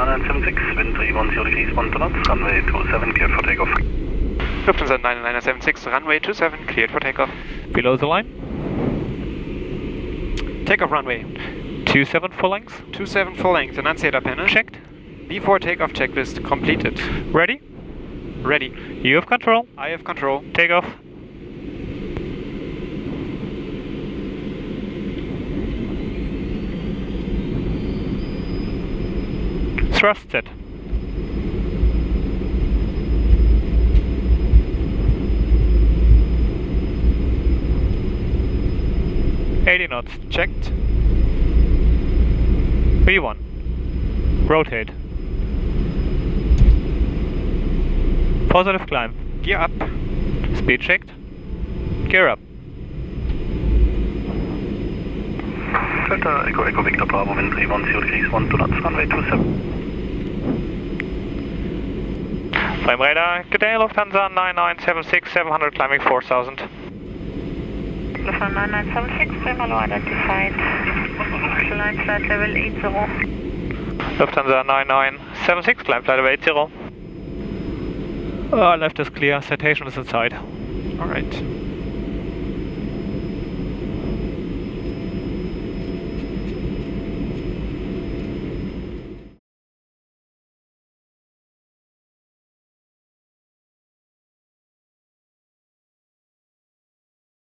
976, wind 310 degrees, 1 knots, runway 27, cleared for takeoff. Lufthansa 976, runway 27, cleared for takeoff. Below the line. Takeoff runway. 27 full length. 27 full length, annunciator panel. Checked. Before takeoff checklist completed. Ready? Ready. You have control. I have control. Takeoff. Thrust set. knots. Checked. V1. Rotate. Positive climb. Gear up. Speed checked. Gear up. Delta Echo Echo Victor Bravo, wind 310 degrees, 1 knots, runway 27. Climb radar, Cadet, Lufthansa 9976, 700, climbing 4000. Lufthansa 9976, Thermal identified. Climb flight level 80. Lufthansa 9976, climb flight level 80. Left is clear, citation is inside. Alright.